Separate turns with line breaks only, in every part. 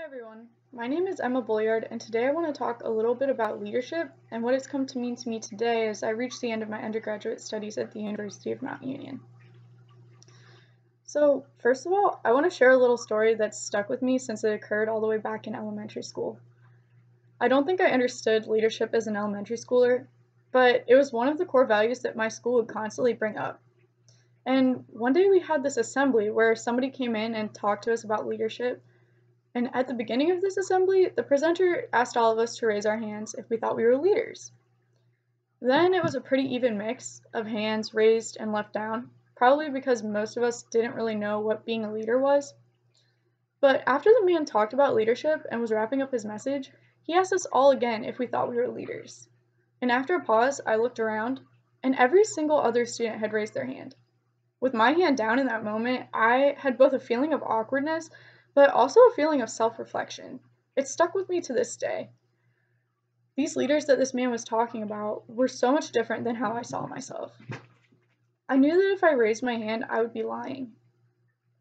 Hi everyone, my name is Emma Bolyard, and today I want to talk a little bit about leadership and what it's come to mean to me today as I reach the end of my undergraduate studies at the University of Mount Union. So, first of all, I want to share a little story that's stuck with me since it occurred all the way back in elementary school. I don't think I understood leadership as an elementary schooler, but it was one of the core values that my school would constantly bring up. And one day we had this assembly where somebody came in and talked to us about leadership. And at the beginning of this assembly, the presenter asked all of us to raise our hands if we thought we were leaders. Then it was a pretty even mix of hands raised and left down, probably because most of us didn't really know what being a leader was. But after the man talked about leadership and was wrapping up his message, he asked us all again if we thought we were leaders. And after a pause, I looked around, and every single other student had raised their hand. With my hand down in that moment, I had both a feeling of awkwardness but also a feeling of self-reflection. It stuck with me to this day. These leaders that this man was talking about were so much different than how I saw myself. I knew that if I raised my hand, I would be lying.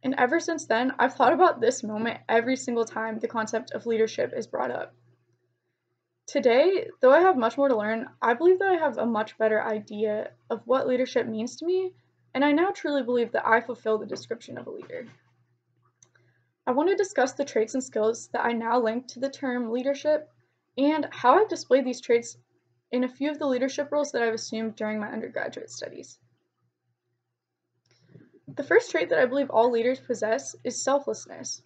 And ever since then, I've thought about this moment every single time the concept of leadership is brought up. Today, though I have much more to learn, I believe that I have a much better idea of what leadership means to me, and I now truly believe that I fulfill the description of a leader. I want to discuss the traits and skills that I now link to the term leadership and how I've displayed these traits in a few of the leadership roles that I've assumed during my undergraduate studies. The first trait that I believe all leaders possess is selflessness.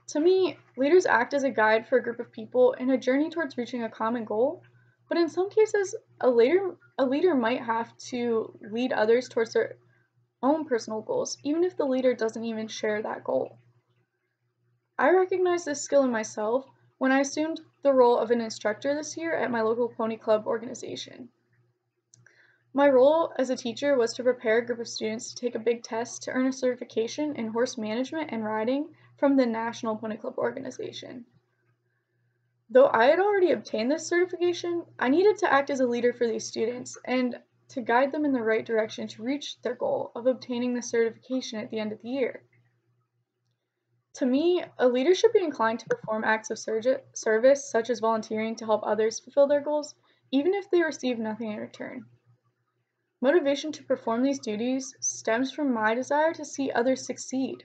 To me, leaders act as a guide for a group of people in a journey towards reaching a common goal, but in some cases, a leader might have to lead others towards their own personal goals, even if the leader doesn't even share that goal. I recognized this skill in myself when I assumed the role of an instructor this year at my local pony club organization. My role as a teacher was to prepare a group of students to take a big test to earn a certification in horse management and riding from the National Pony Club organization. Though I had already obtained this certification, I needed to act as a leader for these students and to guide them in the right direction to reach their goal of obtaining the certification at the end of the year. To me, a leader should be inclined to perform acts of service, such as volunteering to help others fulfill their goals, even if they receive nothing in return. Motivation to perform these duties stems from my desire to see others succeed,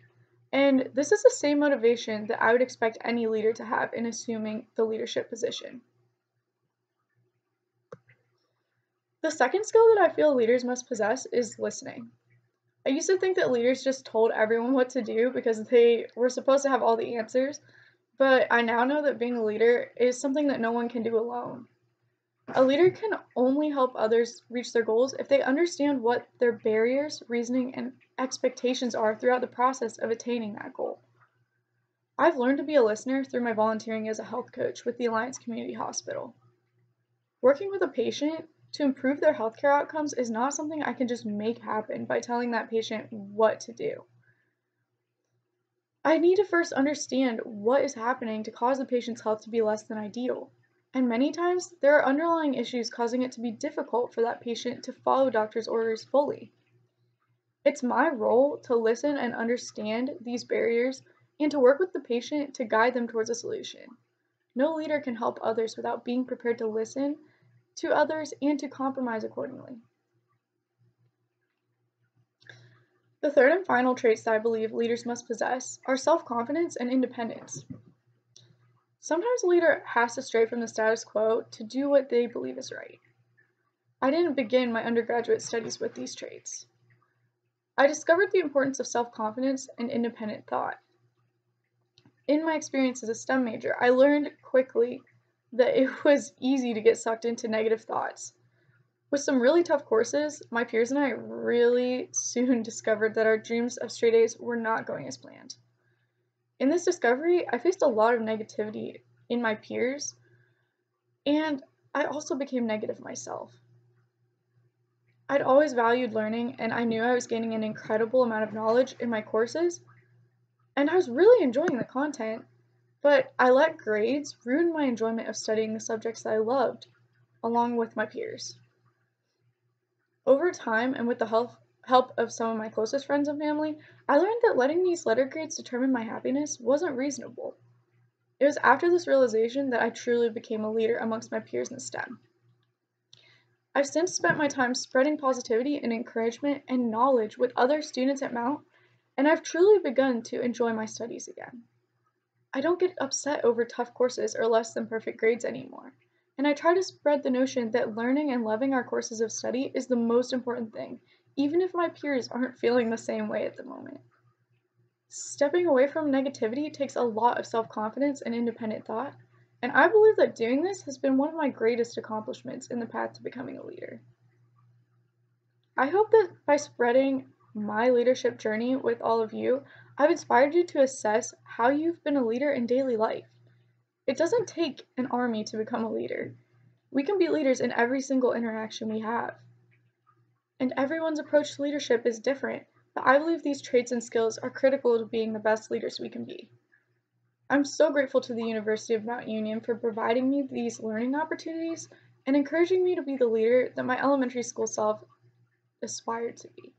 and this is the same motivation that I would expect any leader to have in assuming the leadership position. The second skill that I feel leaders must possess is listening. I used to think that leaders just told everyone what to do because they were supposed to have all the answers, but I now know that being a leader is something that no one can do alone. A leader can only help others reach their goals if they understand what their barriers, reasoning, and expectations are throughout the process of attaining that goal. I've learned to be a listener through my volunteering as a health coach with the Alliance Community Hospital. Working with a patient to improve their healthcare outcomes is not something I can just make happen by telling that patient what to do. I need to first understand what is happening to cause the patient's health to be less than ideal, and many times there are underlying issues causing it to be difficult for that patient to follow doctor's orders fully. It's my role to listen and understand these barriers and to work with the patient to guide them towards a solution. No leader can help others without being prepared to listen to others and to compromise accordingly. The third and final traits that I believe leaders must possess are self-confidence and independence. Sometimes a leader has to stray from the status quo to do what they believe is right. I didn't begin my undergraduate studies with these traits. I discovered the importance of self-confidence and independent thought. In my experience as a STEM major, I learned quickly that it was easy to get sucked into negative thoughts. With some really tough courses, my peers and I really soon discovered that our dreams of straight A's were not going as planned. In this discovery, I faced a lot of negativity in my peers, and I also became negative myself. I'd always valued learning, and I knew I was gaining an incredible amount of knowledge in my courses, and I was really enjoying the content, but I let grades ruin my enjoyment of studying the subjects that I loved, along with my peers. Over time, and with the help of some of my closest friends and family, I learned that letting these letter grades determine my happiness wasn't reasonable. It was after this realization that I truly became a leader amongst my peers in STEM. I've since spent my time spreading positivity and encouragement and knowledge with other students at Mount, and I've truly begun to enjoy my studies again. I don't get upset over tough courses or less than perfect grades anymore, and I try to spread the notion that learning and loving our courses of study is the most important thing, even if my peers aren't feeling the same way at the moment. Stepping away from negativity takes a lot of self-confidence and independent thought, and I believe that doing this has been one of my greatest accomplishments in the path to becoming a leader. I hope that by spreading my leadership journey with all of you, I've inspired you to assess how you've been a leader in daily life. It doesn't take an army to become a leader. We can be leaders in every single interaction we have. And everyone's approach to leadership is different, but I believe these traits and skills are critical to being the best leaders we can be. I'm so grateful to the University of Mount Union for providing me these learning opportunities and encouraging me to be the leader that my elementary school self aspired to be.